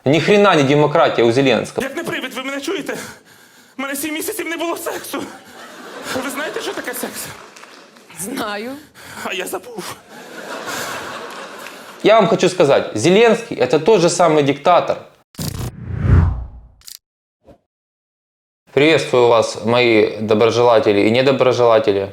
Ні хрена не демократія у Зеленського. Як не привід, ви мене чуєте? У мене 7 місяців не було сексу. Ви знаєте, що таке секс? Знаю. А я забув. Я вам хочу сказать, Зеленский это тот же самый диктатор. Приветствую вас, мои доброжелатели и недоброжелатели.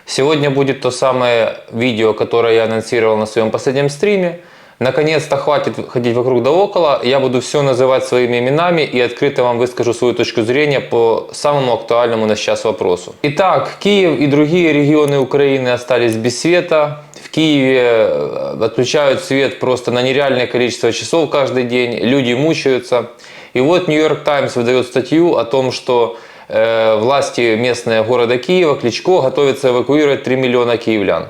Сегодня будет то самое видео, которое я анонсировал на своем последнем стриме. Наконец-то хватит ходить вокруг да около. Я буду все называть своими именами и открыто вам выскажу свою точку зрения по самому актуальному на сейчас вопросу. Итак, Киев и другие регионы Украины остались без света. В Киеве отключают свет просто на нереальное количество часов каждый день. Люди мучаются. И вот Нью-Йорк Таймс выдает статью о том, что власти местные города Киева, Кличко, готовятся эвакуировать 3 миллиона киевлян.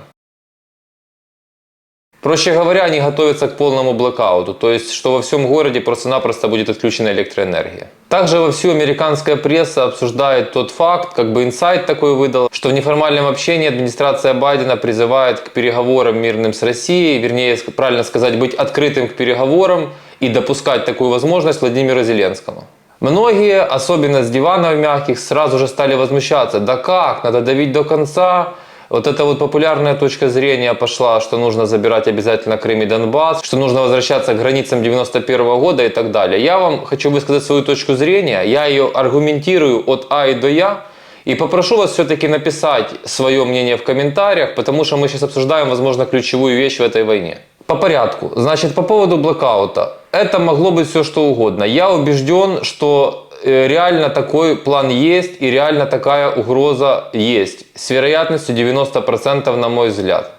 Проще говоря, они готовятся к полному блэкауту, то есть, что во всем городе просто-напросто будет отключена электроэнергия. Также вовсю американская пресса обсуждает тот факт, как бы инсайт такой выдал, что в неформальном общении администрация Байдена призывает к переговорам мирным с Россией, вернее, правильно сказать, быть открытым к переговорам и допускать такую возможность Владимиру Зеленскому. Многие, особенно с диванов мягких, сразу же стали возмущаться. Да как? Надо давить до конца. Вот эта вот популярная точка зрения пошла, что нужно забирать обязательно Крым и Донбасс, что нужно возвращаться к границам 91 года и так далее. Я вам хочу высказать свою точку зрения, я ее аргументирую от А и до Я. И попрошу вас все-таки написать свое мнение в комментариях, потому что мы сейчас обсуждаем, возможно, ключевую вещь в этой войне. По порядку. Значит, по поводу блэкаута. Это могло быть все что угодно. Я убежден, что реально такой план есть и реально такая угроза есть. С вероятностью 90% на мой взгляд.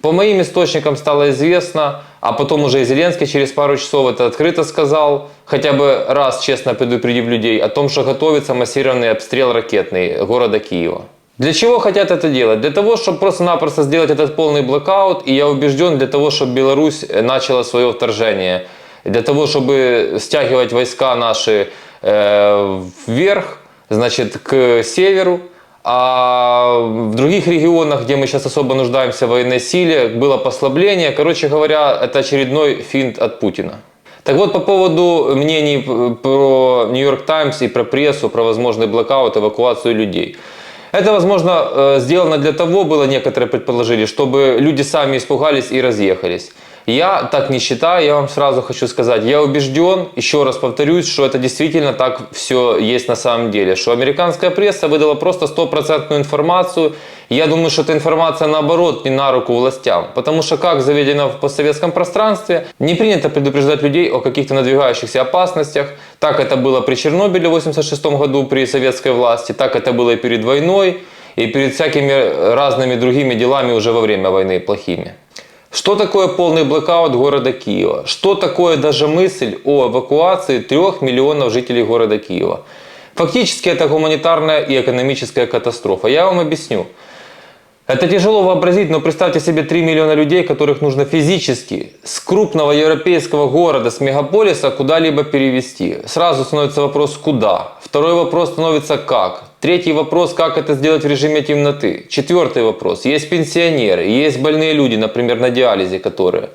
По моим источникам стало известно, а потом уже и Зеленский через пару часов это открыто сказал, хотя бы раз честно предупредив людей о том, что готовится массированный обстрел ракетный города Киева. Для чего хотят это делать? Для того, чтобы просто-напросто сделать этот полный блэкаут, и я убежден, для того, чтобы Беларусь начала свое вторжение, для того, чтобы стягивать войска наши вверх, значит, к северу, а в других регионах, где мы сейчас особо нуждаемся в военной силе, было послабление. Короче говоря, это очередной финт от Путина. Так вот, по поводу мнений про Нью-Йорк Таймс и про прессу, про возможный блэкаут, эвакуацию людей. Это, возможно, сделано для того, было некоторые предположили, чтобы люди сами испугались и разъехались. Я так не считаю, я вам сразу хочу сказать, я убежден, еще раз повторюсь, что это действительно так все есть на самом деле, что американская пресса выдала просто стопроцентную информацию. Я думаю, что эта информация наоборот не на руку властям, потому что, как заведено в постсоветском пространстве, не принято предупреждать людей о каких-то надвигающихся опасностях. Так это было при Чернобыле в 1986 году при советской власти, так это было и перед войной, и перед всякими разными другими делами уже во время войны плохими. Что такое полный блэкаут города Киева? Что такое даже мысль о эвакуации 3 миллионов жителей города Киева? Фактически это гуманитарная и экономическая катастрофа. Я вам объясню. Это тяжело вообразить, но представьте себе 3 миллиона людей, которых нужно физически с крупного европейского города, с мегаполиса куда-либо перевести. Сразу становится вопрос куда. Второй вопрос становится как. Третий вопрос, как это сделать в режиме темноты. Четвертый вопрос. Есть пенсионеры, есть больные люди, например, на диализе, которые.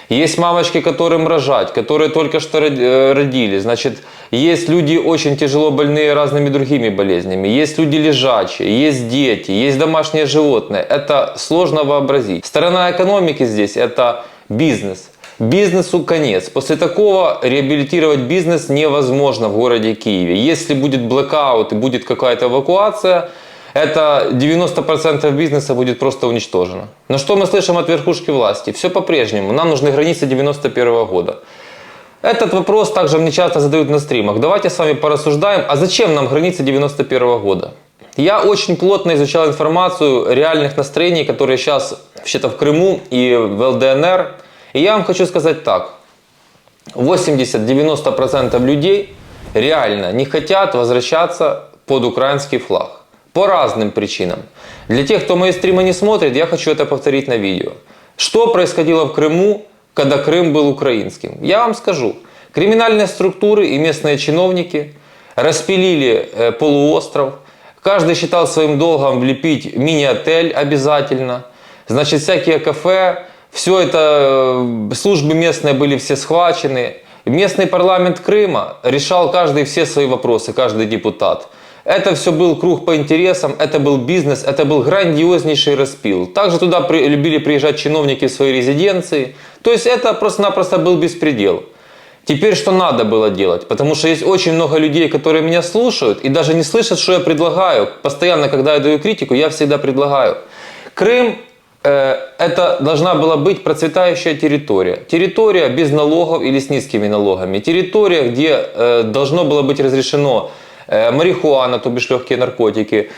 Есть мамочки, которым рожать, которые только что родили. Значит, есть люди очень тяжело больные разными другими болезнями. Есть люди лежачие, есть дети, есть домашние животные. Это сложно вообразить. Сторона экономики здесь – это бизнес. Бизнесу конец. После такого реабилитировать бизнес невозможно в городе Киеве. Если будет блэкаут и будет какая-то эвакуация, это 90% бизнеса будет просто уничтожено. Но что мы слышим от верхушки власти? Все по-прежнему. Нам нужны границы 91 года. Этот вопрос также мне часто задают на стримах. Давайте с вами порассуждаем, а зачем нам границы 91 года? Я очень плотно изучал информацию реальных настроений, которые сейчас вообще-то в Крыму и в ЛДНР. И я вам хочу сказать так. 80-90% людей реально не хотят возвращаться под украинский флаг. По разным причинам. Для тех, кто мои стримы не смотрит, я хочу это повторить на видео. Что происходило в Крыму, когда Крым был украинским? Я вам скажу. Криминальные структуры и местные чиновники распилили полуостров. Каждый считал своим долгом влепить мини-отель обязательно. Значит, всякие кафе. Все это, службы местные были все схвачены. Местный парламент Крыма решал каждый все свои вопросы, каждый депутат. Это все был круг по интересам, это был бизнес, это был грандиознейший распил. Также туда любили приезжать чиновники в свои резиденции. То есть это просто-напросто был беспредел. Теперь что надо было делать? Потому что есть очень много людей, которые меня слушают и даже не слышат, что я предлагаю. Постоянно, когда я даю критику, я всегда предлагаю. Крым это должна была быть процветающая территория. Территория без налогов или с низкими налогами. Территория, где должно было быть разрешено марихуана, то бишь легкие наркотики,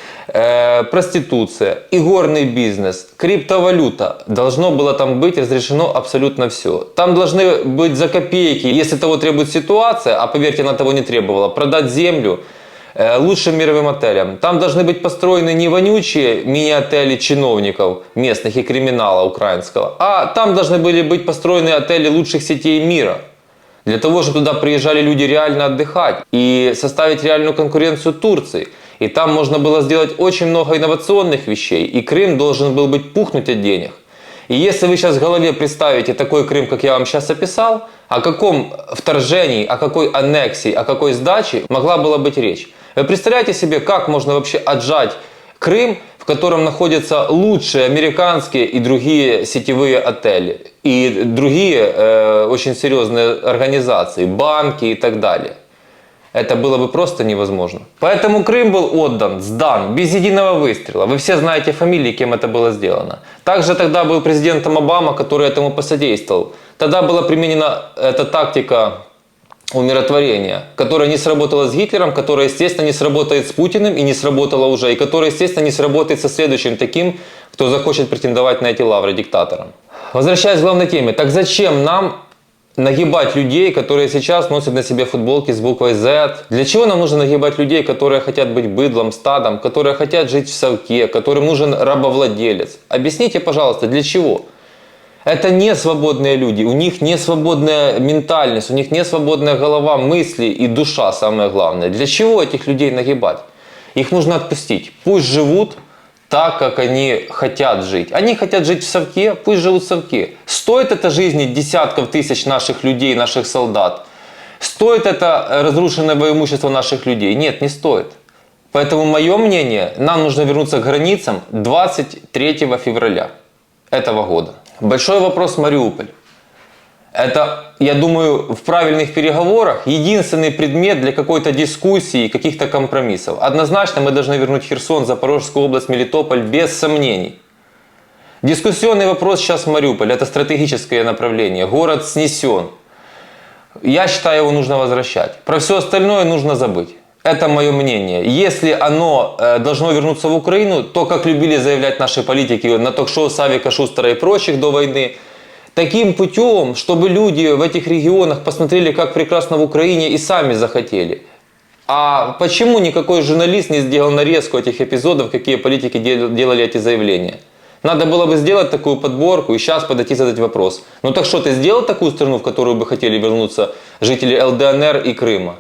проституция, игорный бизнес, криптовалюта. Должно было там быть разрешено абсолютно все. Там должны быть за копейки, если того требует ситуация, а поверьте, она того не требовала, продать землю лучшим мировым отелям. Там должны быть построены не вонючие мини-отели чиновников местных и криминала украинского, а там должны были быть построены отели лучших сетей мира. Для того, чтобы туда приезжали люди реально отдыхать и составить реальную конкуренцию Турции. И там можно было сделать очень много инновационных вещей. И Крым должен был быть пухнуть от денег. И если вы сейчас в голове представите такой Крым, как я вам сейчас описал, о каком вторжении, о какой аннексии, о какой сдаче могла была быть речь. Вы представляете себе, как можно вообще отжать Крым, в котором находятся лучшие американские и другие сетевые отели, и другие очень серьезные организации, банки и так далее. Это было бы просто невозможно. Поэтому Крым был отдан, сдан, без единого выстрела. Вы все знаете фамилии, кем это было сделано. Также тогда был президентом Обама, который этому посодействовал. Тогда была применена эта тактика умиротворения, которая не сработала с Гитлером, которая, естественно, не сработает с Путиным и не сработала уже, и которая, естественно, не сработает со следующим таким, кто захочет претендовать на эти лавры диктатором. Возвращаясь к главной теме, так зачем нам нагибать людей, которые сейчас носят на себе футболки с буквой Z? Для чего нам нужно нагибать людей, которые хотят быть быдлом, стадом, которые хотят жить в совке, которым нужен рабовладелец? Объясните, пожалуйста, для чего? Это не свободные люди, у них не свободная ментальность, у них не свободная голова, мысли и душа, самое главное. Для чего этих людей нагибать? Их нужно отпустить. Пусть живут так, как они хотят жить. Они хотят жить в совке, пусть живут в совке. Стоит это жизни десятков тысяч наших людей, наших солдат? Стоит это разрушенное имущество наших людей? Нет, не стоит. Поэтому мое мнение, нам нужно вернуться к границам 23 февраля этого года. Большой вопрос Мариуполь. Это, я думаю, в правильных переговорах единственный предмет для какой-то дискуссии, каких-то компромиссов. Однозначно мы должны вернуть Херсон, Запорожскую область, Мелитополь без сомнений. Дискуссионный вопрос сейчас Мариуполь. Это стратегическое направление. Город снесен. Я считаю, его нужно возвращать. Про все остальное нужно забыть. Это мое мнение. Если оно должно вернуться в Украину, то, как любили заявлять наши политики на ток-шоу Савика Шустера и прочих до войны, таким путем, чтобы люди в этих регионах посмотрели, как прекрасно в Украине и сами захотели. А почему никакой журналист не сделал нарезку этих эпизодов, какие политики делали эти заявления? Надо было бы сделать такую подборку и сейчас подойти задать вопрос. Ну так что, ты сделал такую страну, в которую бы хотели вернуться жители ЛДНР и Крыма?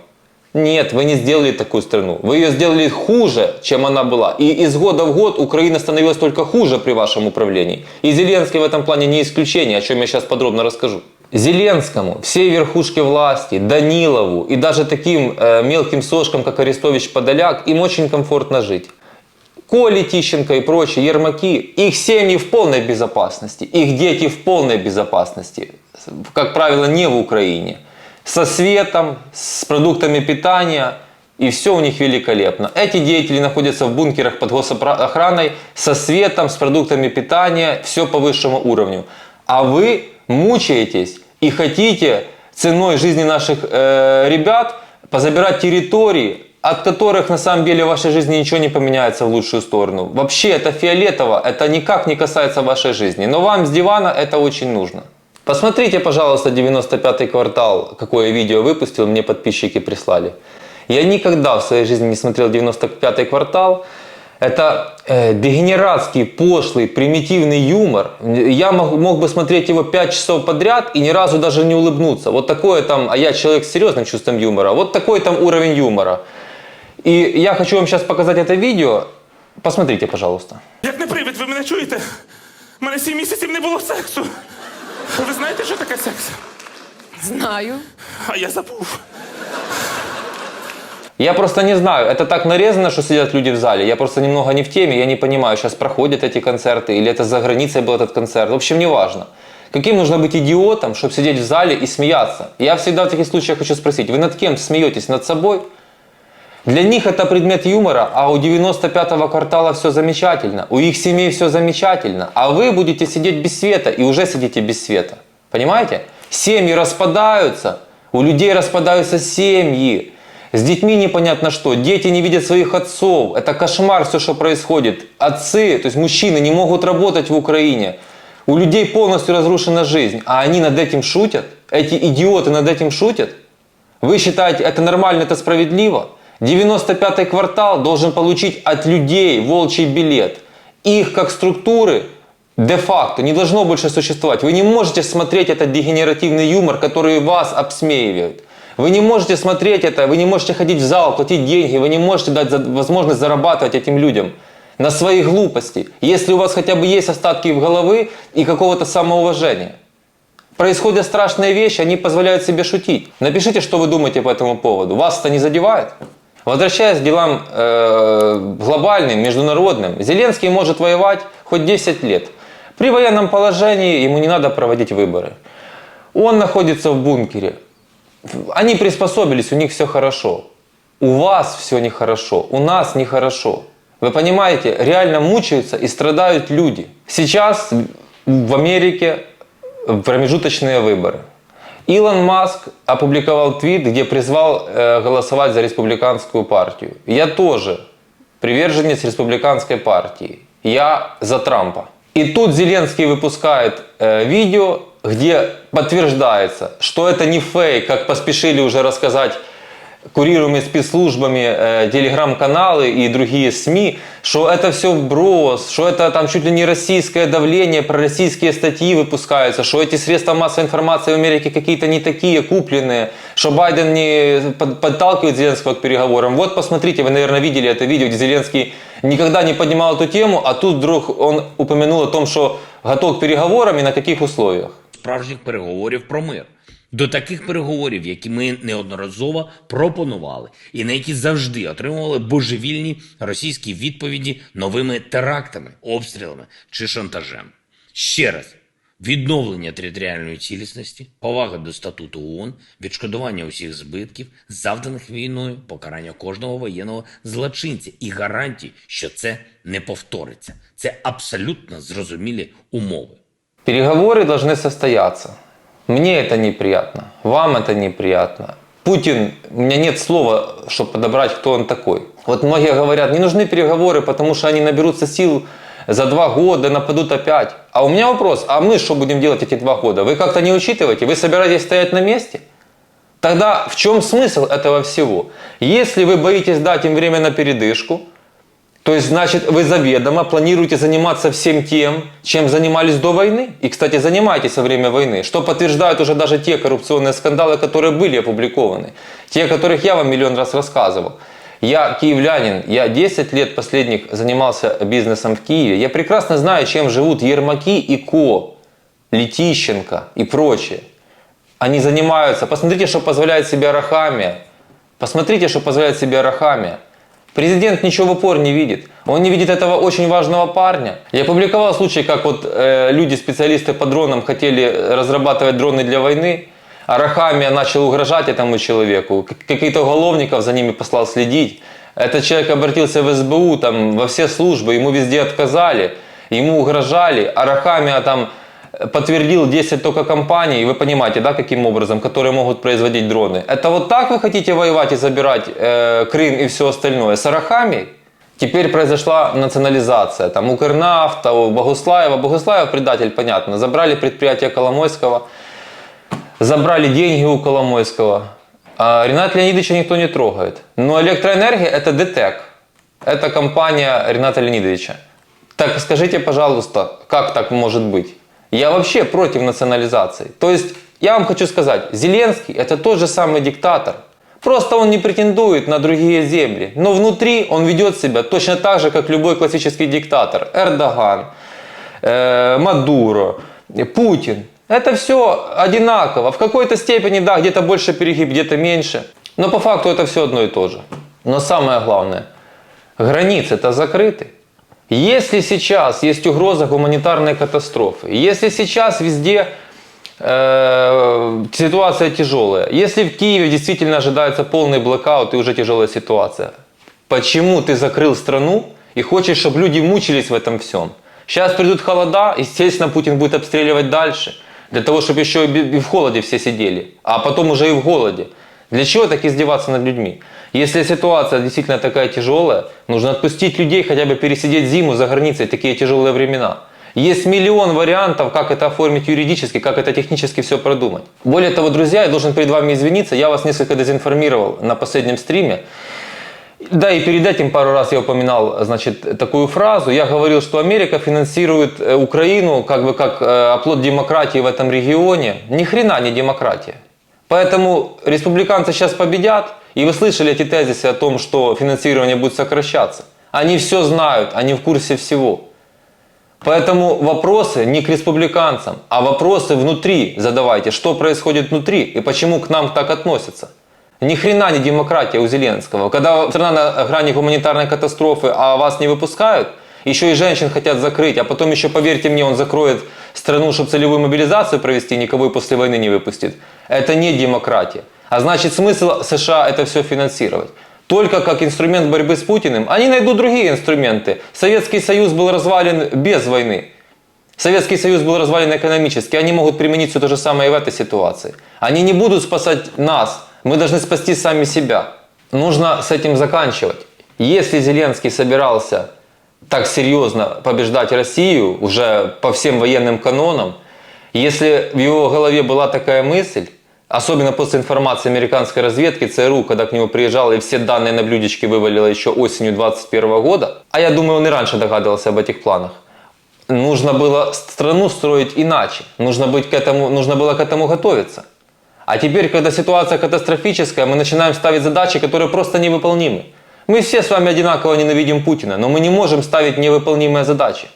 Нет, вы не сделали такую страну. Вы ее сделали хуже, чем она была. И из года в год Украина становилась только хуже при вашем управлении. И Зеленский в этом плане не исключение, о чем я сейчас подробно расскажу. Зеленскому, всей верхушке власти, Данилову и даже таким мелким сошкам, как Арестович-Подоляк, им очень комфортно жить. Коли Тищенко и прочие Ермаки, их семьи в полной безопасности, их дети в полной безопасности. Как правило, не в Украине. Со светом, с продуктами питания, и все у них великолепно. Эти деятели находятся в бункерах под госохраной, со светом, с продуктами питания, все по высшему уровню. А вы мучаетесь и хотите ценой жизни наших ребят позабирать территории, от которых на самом деле в вашей жизни ничего не поменяется в лучшую сторону. Вообще это фиолетово, это никак не касается вашей жизни. Но вам с дивана это очень нужно. Посмотрите, пожалуйста, 95-й квартал, какое видео выпустил, мне подписчики прислали. Я никогда в своей жизни не смотрел 95-й квартал. Это дегенератский, пошлый, примитивный юмор. Я мог бы смотреть его 5 часов подряд и ни разу даже не улыбнуться. Вот такое там, а я человек с серьезным чувством юмора, вот такой там уровень юмора. И я хочу вам сейчас показать это видео. Посмотрите, пожалуйста. Як не привід, ви мене чуєте? У мене 7 місяців не було сексу. Ви знаєте, що таке секс? Знаю. А я забув. Я просто не знаю, это так нарезано, что сидят люди в зале. Я просто немного не в теме, я не понимаю, сейчас проходят эти концерты, или это за границей был этот концерт. В общем, неважно. Каким нужно быть идиотом, чтобы сидеть в зале и смеяться? Я всегда в таких случаях хочу спросить, вы над кем смеетесь? Над собой? Для них это предмет юмора, а у 95-го квартала все замечательно, у их семей все замечательно, а вы будете сидеть без света и уже сидите без света. Понимаете? Семьи распадаются, у людей распадаются семьи. С детьми непонятно что, дети не видят своих отцов, это кошмар все, что происходит. Отцы, то есть мужчины не могут работать в Украине. У людей полностью разрушена жизнь, а они над этим шутят? Эти идиоты над этим шутят? Вы считаете, это нормально, это справедливо? 95-й квартал должен получить от людей волчий билет. Их как структуры де-факто не должно больше существовать. Вы не можете смотреть этот дегенеративный юмор, который вас обсмеивает. Вы не можете смотреть это, вы не можете ходить в зал, платить деньги, вы не можете дать возможность зарабатывать этим людям на свои глупости, если у вас хотя бы есть остатки в головы и какого-то самоуважения. Происходят страшные вещи, они позволяют себе шутить. Напишите, что вы думаете по этому поводу. Вас это не задевает? Возвращаясь к делам глобальным, международным, Зеленский может воевать хоть 10 лет. При военном положении ему не надо проводить выборы. Он находится в бункере. Они приспособились, у них все хорошо. У вас все нехорошо, у нас нехорошо. Вы понимаете, реально мучаются и страдают люди. Сейчас в Америке промежуточные выборы. Илон Маск опубликовал твит, где призвал голосовать за республиканскую партию. Я тоже приверженец республиканской партии. Я за Трампа. И тут Зеленский выпускает видео, где подтверждается, что это не фейк, как поспешили уже рассказать курируемые спецслужбами телеграм-каналы и другие СМИ, что это все вброс, что это там чуть ли не российское давление, пророссийские статьи выпускаются, что эти средства массовой информации в Америке какие-то не такие, купленные, что Байден не подталкивает Зеленского к переговорам. Вот посмотрите, вы, наверное, видели это видео, где Зеленский никогда не поднимал эту тему, а тут вдруг он упомянул о том, что готов к переговорам и на каких условиях. Справжніх переговорів про мир. До таких переговорів, які ми неодноразово пропонували, і на які завжди отримували божевільні російські відповіді новими терактами, обстрілами чи шантажем. Ще раз, відновлення територіальної цілісності, повага до статуту ООН, відшкодування усіх збитків, завданих війною, покарання кожного воєнного злочинця і гарантії, що це не повториться. Це абсолютно зрозумілі умови. Переговоры должны состояться. Мне это неприятно, вам это неприятно. Путин, у меня нет слова, чтобы подобрать, кто он такой. Вот многие говорят, не нужны переговоры, потому что они наберутся сил за 2 года, нападут опять. А у меня вопрос, а мы что будем делать эти 2 года? Вы как-то не учитываете? Вы собираетесь стоять на месте? Тогда в чем смысл этого всего? Если вы боитесь дать им время на передышку, то есть, значит, вы заведомо планируете заниматься всем тем, чем занимались до войны. И, кстати, занимаетесь во время войны, что подтверждают уже даже те коррупционные скандалы, которые были опубликованы. Те, о которых я вам миллион раз рассказывал. Я киевлянин, я 10 лет последних занимался бизнесом в Киеве. Я прекрасно знаю, чем живут Ермаки и Ко, Летищенко и прочие. Они занимаются. Посмотрите, что позволяет себе Арахамия. Посмотрите, что позволяет себе Арахамия. Президент ничего в упор не видит. Он не видит этого очень важного парня. Я публиковал случай, как вот люди, специалисты по дронам, хотели разрабатывать дроны для войны. Арахамия начал угрожать этому человеку. Каких-то уголовников за ними послал следить. Этот человек обратился в СБУ, там, во все службы, ему везде отказали. Ему угрожали. Арахамия там подтвердил 10 только компаний, вы понимаете, да, каким образом, которые могут производить дроны. Это вот так вы хотите воевать и забирать Крым и все остальное? С Арахамией? Теперь произошла национализация. Там Укрнафта, Богуслаева. Богуслаев предатель, понятно. Забрали предприятие Коломойского, забрали деньги у Коломойского. А Рената Леонидовича никто не трогает. Но электроэнергия – это ДТЭК. Это компания Рената Леонидовича. Так скажите, пожалуйста, как так может быть? Я вообще против национализации. То есть, я вам хочу сказать, Зеленский это тот же самый диктатор. Просто он не претендует на другие земли. Но внутри он ведет себя точно так же, как любой классический диктатор. Эрдоган, Мадуро, Путин. Это все одинаково. В какой-то степени, да, где-то больше перегиб, где-то меньше. Но по факту это все одно и то же. Но самое главное, границы-то закрыты. Если сейчас есть угроза гуманитарной катастрофы, если сейчас везде ситуация тяжелая, если в Киеве действительно ожидается полный блокаут и уже тяжелая ситуация, почему ты закрыл страну и хочешь, чтобы люди мучились в этом всем? Сейчас придут холода, естественно, Путин будет обстреливать дальше, для того, чтобы еще и в холоде все сидели, а потом уже и в голоде. Для чего так издеваться над людьми? Если ситуация действительно такая тяжелая, нужно отпустить людей, хотя бы пересидеть зиму за границей, такие тяжелые времена. Есть миллион вариантов, как это оформить юридически, как это технически все продумать. Более того, друзья, я должен перед вами извиниться, я вас несколько дезинформировал на последнем стриме. Да, и перед этим пару раз я упоминал, значит, такую фразу. Я говорил, что Америка финансирует Украину как оплот демократии в этом регионе. Ни хрена не демократия. Поэтому республиканцы сейчас победят, и вы слышали эти тезисы о том, что финансирование будет сокращаться. Они все знают, они в курсе всего. Поэтому вопросы не к республиканцам, а вопросы внутри задавайте, что происходит внутри и почему к нам так относятся. Ни хрена не демократия у Зеленского. Когда страна на грани гуманитарной катастрофы, а вас не выпускают, еще и женщин хотят закрыть, а потом еще, поверьте мне, он закроет страну, чтобы целевую мобилизацию провести, никого и после войны не выпустит. Это не демократия. А значит, смысл США это все финансировать. Только как инструмент борьбы с Путиным. Они найдут другие инструменты. Советский Союз был развален без войны. Советский Союз был развален экономически. Они могут применить все то же самое и в этой ситуации. Они не будут спасать нас. Мы должны спасти сами себя. Нужно с этим заканчивать. Если Зеленский собирался так серьезно побеждать Россию, уже по всем военным канонам, если в его голове была такая мысль, особенно после информации американской разведки, ЦРУ, когда к нему приезжал и все данные на блюдечке вывалило еще осенью 2021 года, а я думаю, он и раньше догадывался об этих планах, нужно было страну строить иначе, нужно было к этому готовиться. А теперь, когда ситуация катастрофическая, мы начинаем ставить задачи, которые просто невыполнимы. Мы все с вами одинаково ненавидим Путина, но мы не можем ставить невыполнимые задачи.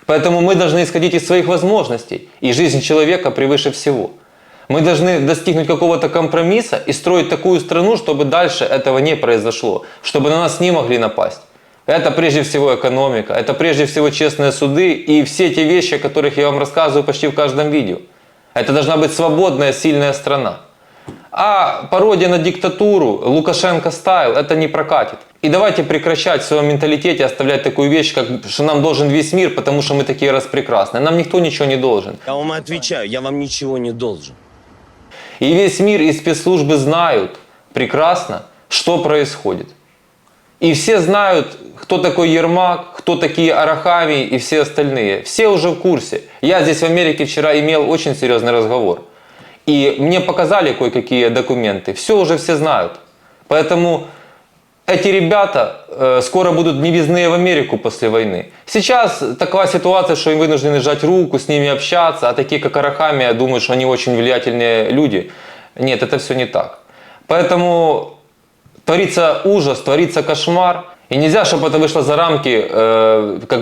Поэтому мы должны исходить из своих возможностей, и жизнь человека превыше всего. Мы должны достигнуть какого-то компромисса и строить такую страну, чтобы дальше этого не произошло, чтобы на нас не могли напасть. Это прежде всего экономика, это прежде всего честные суды и все те вещи, о которых я вам рассказываю почти в каждом видео. Это должна быть свободная, сильная страна. А пародия на диктатуру, Лукашенко стайл, это не прокатит. И давайте прекращать в своем менталитете оставлять такую вещь, как что нам должен весь мир, потому что мы такие распрекрасные. Нам никто ничего не должен. Я вам отвечаю, я вам ничего не должен. И весь мир и спецслужбы знают прекрасно, что происходит. И все знают, кто такой Ермак, кто такие Арахамии и все остальные. Все уже в курсе. Я здесь в Америке вчера имел очень серьезный разговор. И мне показали кое-какие документы. Все знают. Поэтому эти ребята скоро будут не въездные в Америку после войны. Сейчас такая ситуация, что им вынуждены сжать руку, с ними общаться. А такие, как Арахамия, думают, что они очень влиятельные люди. Нет, это все не так. Поэтому творится ужас, творится кошмар. И нельзя, чтобы это вышло за рамки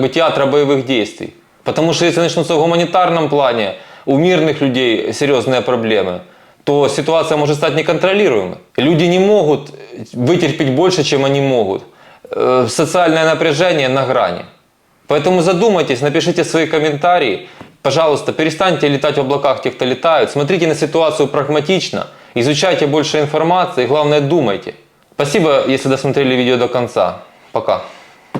театра боевых действий. Потому что если начнутся в гуманитарном плане, у мирных людей серьезные проблемы, то ситуация может стать неконтролируемой. Люди не могут вытерпеть больше, чем они могут. Социальное напряжение на грани. Поэтому задумайтесь, напишите свои комментарии. Пожалуйста, перестаньте летать в облаках те, кто летают. Смотрите на ситуацию прагматично, изучайте больше информации и, главное, думайте. Спасибо, если досмотрели видео до конца. Пока.